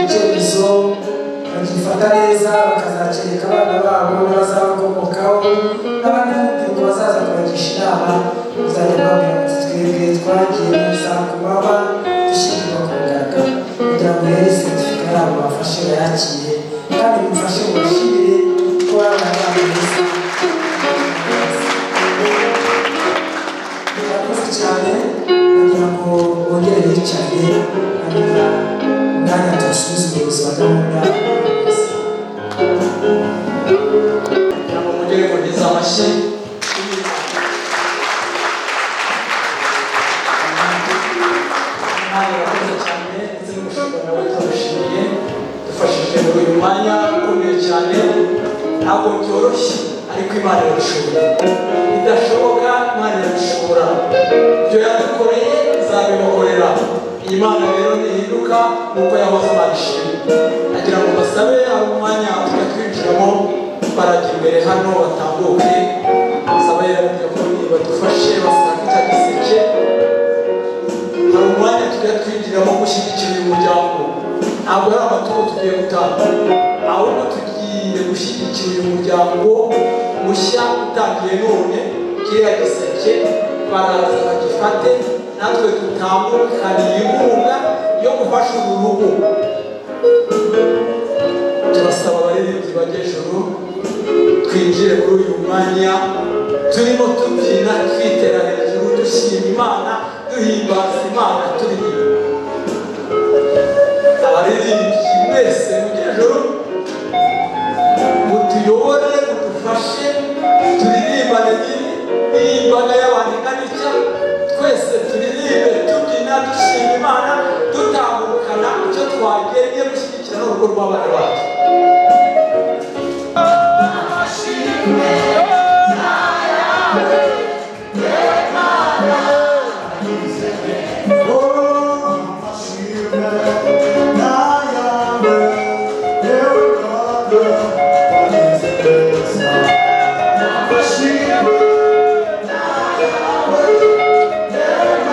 icyemezo bagifata neza bakazacyereka abana babo n'abazabakomokaho, n'abandi b'urubyiruko bazaza kubagisha inama, bazajya babwira bati twebwe twagiye neza ku manywa dushyingirwa ku mugaragaro, kugira ngo rero seritifika yabo bafashe bayakire, kandi bimufashe mu bashimire ko abana babo beza. Murakoze cyane, kugira ngo bongere bicane, hanyuma umwanya tuwusubize umuyobozi wa gahunda. kugira ngo mugere kugeza amashyi. Imana irakoze cyane, ndetse n'umushumba nawe turamushimiye, dufashije muri uyu mwanya ukomeye cyane. Ntabwo byoroshye, ariko Imana irabishobora. Bidashoboka Imana irabishobora. Ibyo yadukoreye izabibakorera. Iyi Mana rero ntihinduka nuko yahoze Imana ishimwe. Nagira ngo basabe hari umwanya tujya twinjiramo, barajya imbere hano batambuke, basabe abadiyakoni badufashe basanga icya giseke. Hari umwanya tujya twinjiramo gushyigikira uyu muryango. Ntabwo ari amaturo tugiye gutanga, ahubwo tugiye gushyigikira uyu muryango mushya utangiye none. Kiriya giseke baraza bagifate, natwe dutambukane inkunga yo gufasha uru rugo. Turasaba abaririmbyi b'Ejuru twinjire muri uyu mwanya, turimo tubyina twitera hejuru, dushima Imana, duhimbaza Imana turirimba. Abaririmbyi mwese mugejuru mutuyobore, mudufashe turirimbane n'imbaga y'abantu ingana itya, twese turirimbe tubyina dushima Imana, dutambukana icyo twagiye gushyigikira n'urugo rw'abana bacu. Yeah.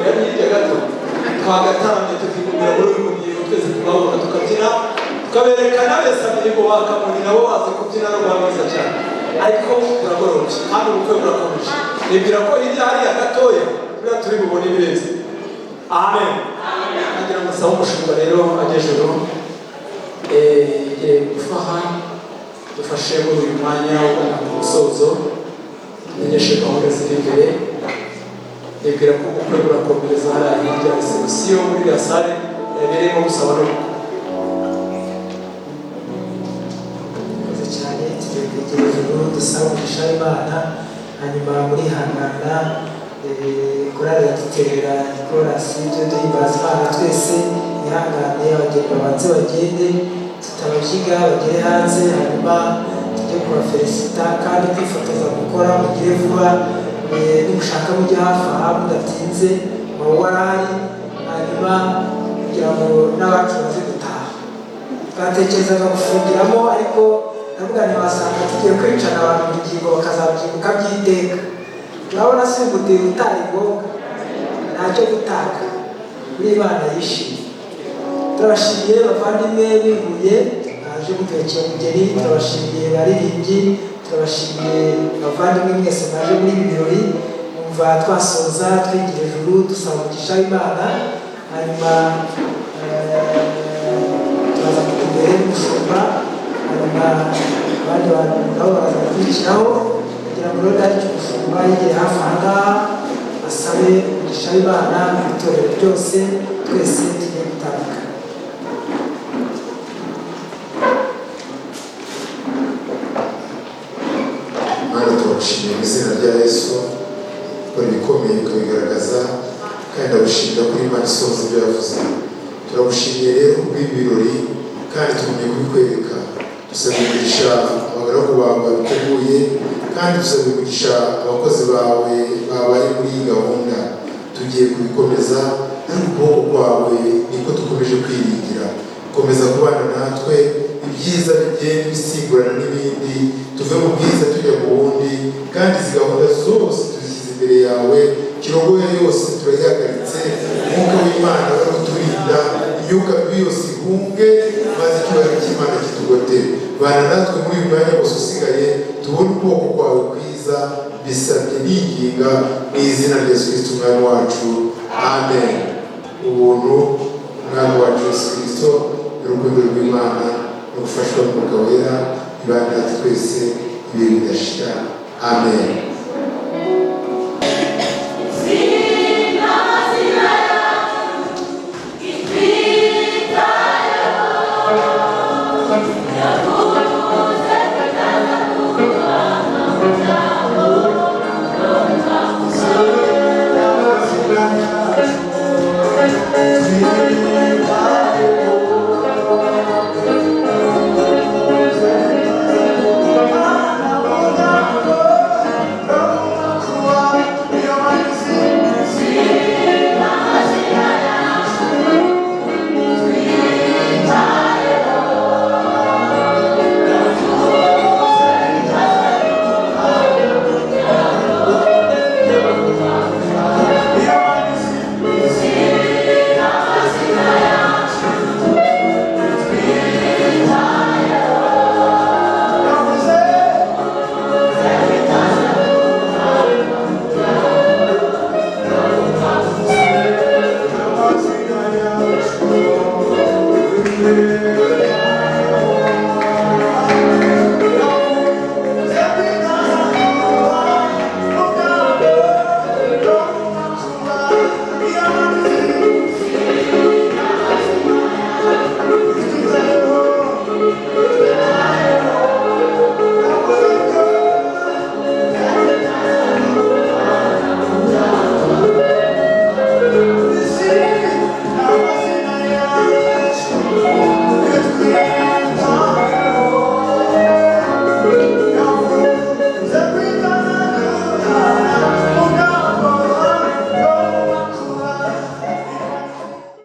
yari hirya gato twagataramye tukigumira muri uyu mudiho twese tukabona tukabyina tukaberekana wese amihigo bakamuni nabo bazi kubyina no guhamiriza cyane ariko turagororotse kandi ubukwe burakomeje nibwira ko hirya hariya gatoya turiya turi bubone ibirenze amen nagira ngo sabe umushumba rero agejejho gufaha dufashe muri uyu mwanya ugana ku musozo menyeshe gahunda ziri imbere nibwira ko ubukwe burakomereza hariya hirya resebusiyo muri iriya sare yabereyemo gusaba no cyane tugiye kwegereza ubu dusaba umugisha w'Imana hanyuma muri hangana korali yaduterera ikorasi ibyo duhimbaza Imana twese ihangane abageni babanze bagende tutabashyiga bagere hanze hanyuma tujye kubafelicita kandi kwifotoza gukora mugire vuba nimushaka mujye hafi aha mudatinze muba arahari hanyuma kugira ngo n'abacu baze gutaha twatekerezaga gufungiramo ariko ndavuga ntiwasanga tugiye kwicana abantu mu ngingo bakazabyibuka by'iteka urabona si umudiri utari ngombwa ntacyo gutaka kuri Imana yishimye turabashimiye bavandimwe bihuye baje gutwekera umugeni turabashimiye baririmbyi turabashimiye bavandimwe mwese baje muri ibi birori umva twasoza twigira ijuru dusaba umugisha w'Imana hanyuma turaza kujya imbere y'umushumba hanyuma abandi bantu nabo baraza gukurikiraho kugira ngo rero ari umushumba yegere hafi aha ngaha asabe umugisha w'Imana mu itorero ryose twese tugiye gutandukana. Mana turagushimiye mu izina rya Yesu ukora ibikomeye ukabigaragaza kandi ndagushimira kuri Imana isohoza ibyo yavuze. Turagushimiye rero kubw'ibi birori kandi tugumye kubikwereka dusabye umugisha abagaragu bawe babiteguye kandi dusabye umugisha abakozi bawe babaye muri iyi gahunda tugiye kubikomeza ariko ukuboko kwawe niko dukomeje kwiringira komeza kubana natwe ibyiza bigenda bisigurana n'ibindi tuve mu bwiza tujya mu bundi kandi izi gahunda zose tuzishyize imbere yawe kirongoye yose turayihagaritse umwuka w'Imana uri kuturinda imyuka mibi yose ihunge maze icyubahiro cy'Imana kitugote bana natwe muri uyu mwanya wose usigaye tubone ubwoko kwawe bwiza bisabye n'inginga mu izina rya Yesu Kristo umwami wacu amen. Ubuntu umwami wacu Yesu Kristo urukundo rw'Imana no gufashwa n'umwuka wera ibana natwe twese ibihe bidashira amen.